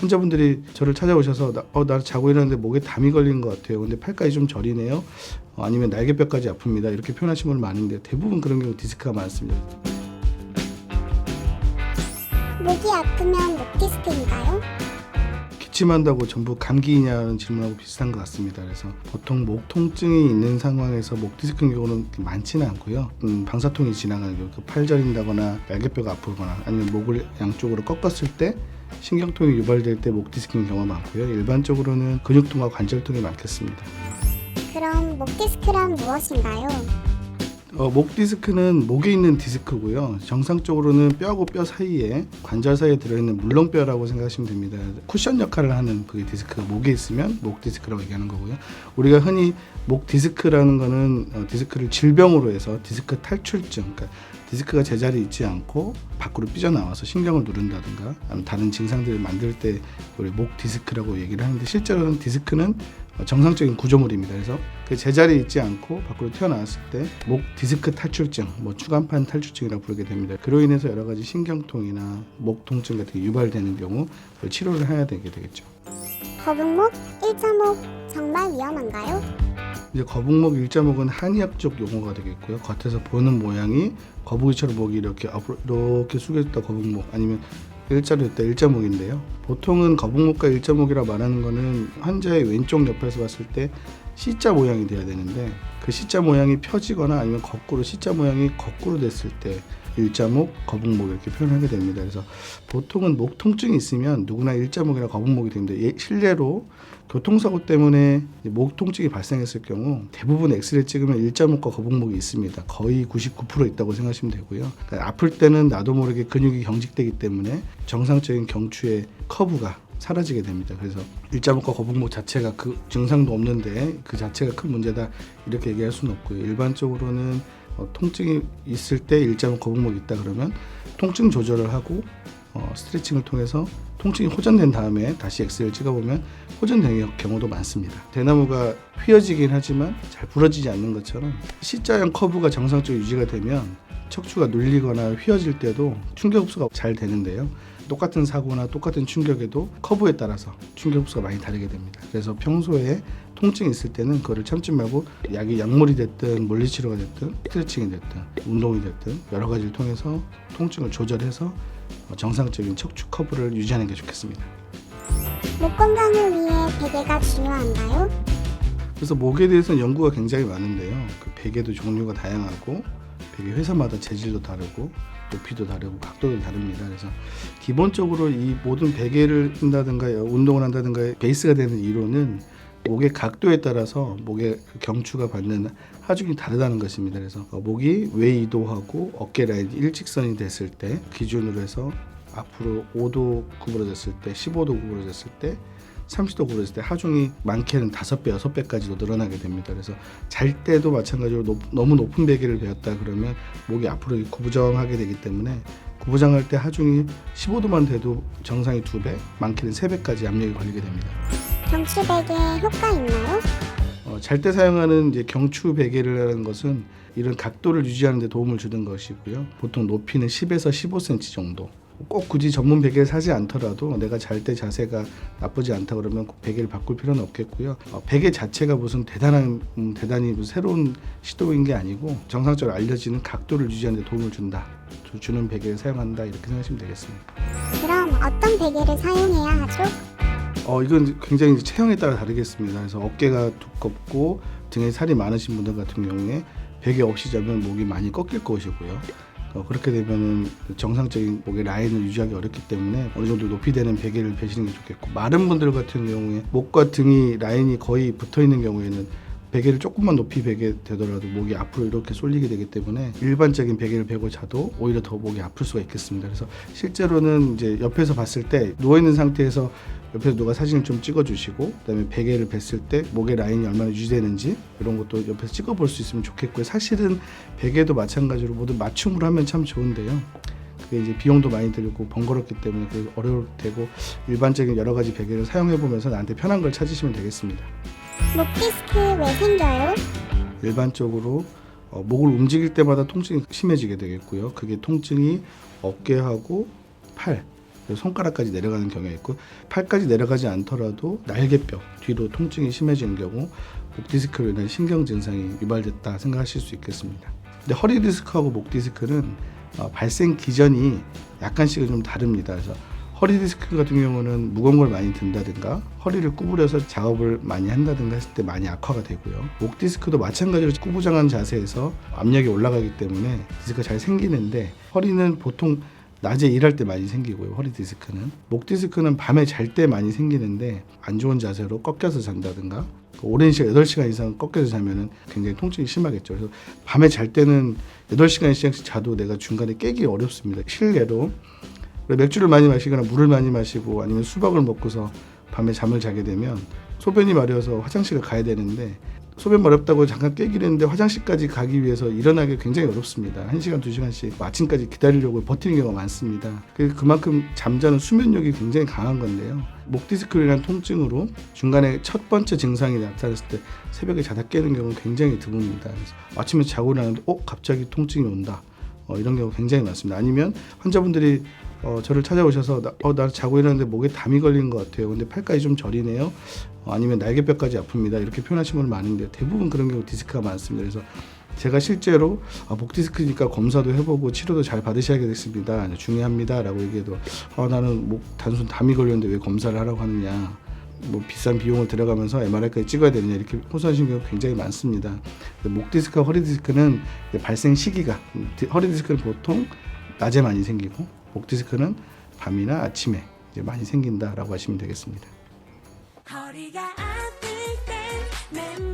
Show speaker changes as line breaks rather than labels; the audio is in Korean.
환자분들이 저를 찾아오셔서 나 자고 일어났는데 목에 담이 걸린 것 같아요. 근데 팔까지 좀 저리네요. 아니면 날개뼈까지 아픕니다. 이렇게 표현하시는 분들 많은데 대부분 그런 경우 디스크가 많습니다.
목이 아프면 목 디스크인가요?
기침한다고 전부 감기냐는 질문하고 비슷한 것 같습니다. 그래서 보통 목 통증이 있는 상황에서 목 디스크인 경우는 많지는 않고요. 방사통이 지나가는 경우, 팔 저린다거나 날개뼈가 아프거나 아니면 목을 양쪽으로 꺾었을 때 신경통이 유발될 때 목 디스크인 경우가 많고요. 일반적으로는 근육통과 관절통이 많겠습니다.
그럼 목 디스크란 무엇인가요?
목 디스크는 목에 있는 디스크고요. 정상적으로는 뼈하고 뼈 사이에 관절 사이에 들어있는 물렁뼈라고 생각하시면 됩니다. 쿠션 역할을 하는 그 디스크가 목에 있으면 목 디스크라고 얘기하는 거고요. 우리가 흔히 목 디스크라는 거는 디스크를 질병으로 해서 디스크 탈출증, 그러니까 디스크가 제자리에 있지 않고 밖으로 삐져나와서 신경을 누른다든가 아니면 다른 증상들을 만들 때 우리 목 디스크라고 얘기를 하는데, 실제로는 디스크는 정상적인 구조물입니다. 그래서 그 제자리에 있지 않고 밖으로 튀어나왔을 때 목 디스크 탈출증, 추간판 탈출증이라고 부르게 됩니다. 그로 인해서 여러 가지 신경통이나 목 통증 같은 게 유발되는 경우 치료를 해야 되게 되겠죠.
거북목, 일자목 정말 위험한가요?
이제 거북목, 일자목은 한의학적 용어가 되겠고요. 겉에서 보는 모양이 거북이처럼 목이 이렇게 앞으로 이렇게 숙여졌다 거북목, 아니면 일자로 됐다 일자목인데요. 보통은 거북목과 일자목이라 말하는 거는 환자의 왼쪽 옆에서 봤을 때 C자 모양이 돼야 되는데, 그 C자 모양이 펴지거나 아니면 거꾸로 C자 모양이 거꾸로 됐을 때 일자목, 거북목 이렇게 표현하게 됩니다. 그래서 보통은 목 통증이 있으면 누구나 일자목이나 거북목이 됩니다. 실례로 교통사고 때문에 목 통증이 발생했을 경우 대부분 엑스레이 찍으면 일자목과 거북목이 있습니다. 거의 99% 있다고 생각하시면 되고요. 그러니까 아플 때는 나도 모르게 근육이 경직되기 때문에 정상적인 경추의 커브가 사라지게 됩니다. 그래서 일자목과 거북목 자체가 그 증상도 없는데 그 자체가 큰 문제다 이렇게 얘기할 수는 없고요. 일반적으로는 통증이 있을 때 일자목, 거북목이 있다 그러면 통증 조절을 하고 스트레칭을 통해서 통증이 호전된 다음에 다시 엑스레이를 찍어보면 호전된 경우도 많습니다. 대나무가 휘어지긴 하지만 잘 부러지지 않는 것처럼 C자형 커브가 정상적으로 유지가 되면 척추가 눌리거나 휘어질 때도 충격 흡수가 잘 되는데요. 똑같은 사고나 똑같은 충격에도 커브에 따라서 충격 흡수가 많이 다르게 됩니다. 그래서 평소에 통증이 있을 때는 그거를 참지 말고 약이 약물이 됐든 물리치료가 됐든 스트레칭이 됐든 운동이 됐든 여러 가지를 통해서 통증을 조절해서 정상적인 척추 커브를 유지하는 게 좋겠습니다.
목 건강을 위해 베개가 중요한가요?
그래서 목에 대해서는 연구가 굉장히 많은데요. 그 베개도 종류가 다양하고 베개 회사마다 재질도 다르고 높이도 다르고 각도도 다릅니다. 그래서 기본적으로 이 모든 베개를 쓴다든가 운동을 한다든가 베이스가 되는 이론은 목의 각도에 따라서 목의 경추가 받는 하중이 다르다는 것입니다. 그래서 목이 외이도하고 어깨 라인이 일직선이 됐을 때 기준으로 해서 앞으로 5도 구부러졌을 때, 15도 구부러졌을 때, 30도 구부러졌을 때 하중이 많게는 5배, 6배까지도 늘어나게 됩니다. 그래서 잘 때도 마찬가지로 너무 높은 베개를 베었다 그러면 목이 앞으로 구부정하게 되기 때문에 구부정할 때 하중이 15도만 돼도 정상이 2배, 많게는 3배까지 압력이 걸리게 됩니다.
경추 베개 효과 있나요?
잘 때 사용하는 이제 경추 베개라는 것은 이런 각도를 유지하는 데 도움을 주는 것이고요. 보통 높이는 10에서 15cm 정도. 꼭 굳이 전문 베개를 사지 않더라도 내가 잘 때 자세가 나쁘지 않다 그러면 베개를 바꿀 필요는 없겠고요. 베개 자체가 무슨 대단히 무슨 새로운 시도인 게 아니고 정상적으로 알려지는 각도를 유지하는 데 도움을 주는 베개를 사용한다 이렇게 생각하시면 되겠습니다.
그럼 어떤 베개를 사용해야 하죠?
이건 굉장히 체형에 따라 다르겠습니다. 그래서 어깨가 두껍고 등에 살이 많으신 분들 같은 경우에 베개 없이 자면 목이 많이 꺾일 것이고요. 그렇게 되면 정상적인 목의 라인을 유지하기 어렵기 때문에 어느 정도 높이 되는 베개를 베시는 게 좋겠고, 마른 분들 같은 경우에 목과 등이 라인이 거의 붙어 있는 경우에는 베개를 조금만 높이 베게 되더라도 목이 앞으로 이렇게 쏠리게 되기 때문에 일반적인 베개를 베고 자도 오히려 더 목이 아플 수가 있겠습니다. 그래서 실제로는 이제 옆에서 봤을 때 누워 있는 상태에서 옆에서 누가 사진을 좀 찍어주시고 그다음에 베개를 뱄을 때 목의 라인이 얼마나 유지되는지 이런 것도 옆에서 찍어볼 수 있으면 좋겠고요. 사실은 베개도 마찬가지로 모두 맞춤으로 하면 참 좋은데요. 그게 이제 비용도 많이 들고 번거롭기 때문에 어려울 테고 일반적인 여러 가지 베개를 사용해 보면서 나한테 편한 걸 찾으시면 되겠습니다.
목 디스크 왜 생겨요?
일반적으로 목을 움직일 때마다 통증이 심해지게 되겠고요. 그게 통증이 어깨하고 팔, 그래서 손가락까지 내려가는 경우가 있고 팔까지 내려가지 않더라도 날개뼈 뒤로 통증이 심해지는 경우 목 디스크로 인한 신경 증상이 유발됐다 생각하실 수 있겠습니다. 근데 허리 디스크하고 목 디스크는 발생 기전이 약간씩은 좀 다릅니다. 그래서 허리 디스크 같은 경우는 무거운 걸 많이 든다든가 허리를 구부려서 작업을 많이 한다든가 했을 때 많이 악화가 되고요. 목 디스크도 마찬가지로 구부정한 자세에서 압력이 올라가기 때문에 디스크가 잘 생기는데 허리는 보통 낮에 일할 때 많이 생기고요. 허리 디스크는. 목 디스크는 밤에 잘 때 많이 생기는데 안 좋은 자세로 꺾여서 잔다든가 오랜 시간 8시간 이상 꺾여서 자면은 굉장히 통증이 심하겠죠. 그래서 밤에 잘 때는 8시간 이상씩 자도 내가 중간에 깨기 어렵습니다. 실례로 맥주를 많이 마시거나 물을 많이 마시고 아니면 수박을 먹고서 밤에 잠을 자게 되면 소변이 마려워서 화장실을 가야 되는데 소변 마렵다고 잠깐 깨기로 했는데 화장실까지 가기 위해서 일어나기 굉장히 어렵습니다. 1시간, 2시간씩 아침까지 기다리려고 버티는 경우가 많습니다. 그만큼 잠자는 수면력이 굉장히 강한 건데요. 목 디스크로 인한 통증으로 중간에 첫 번째 증상이 나타났을 때 새벽에 자다 깨는 경우는 굉장히 드뭅니다. 그래서 아침에 자고 일어나는데 갑자기 통증이 온다. 이런 경우 굉장히 많습니다. 아니면 환자분들이 저를 찾아오셔서 나 자고 일어났는데 목에 담이 걸린 것 같아요. 근데 팔까지 좀 저리네요. 아니면 날개뼈까지 아픕니다. 이렇게 표현하시는 분들 많은데 대부분 그런 경우 디스크가 많습니다. 그래서 제가 실제로 목 디스크니까 검사도 해보고 치료도 잘 받으셔야겠습니다. 중요합니다. 라고 얘기해도 나는 목 단순 담이 걸렸는데 왜 검사를 하라고 하느냐. 비싼 비용을 들어가면서 MRI까지 찍어야 되느냐 이렇게 호소하시는 경우가 굉장히 많습니다. 목 디스크와 허리 디스크는 발생 시기가 허리 디스크는 보통 낮에 많이 생기고 목 디스크는 밤이나 아침에 이제 많이 생긴다라고 하시면 되겠습니다.
허리가 아플 땐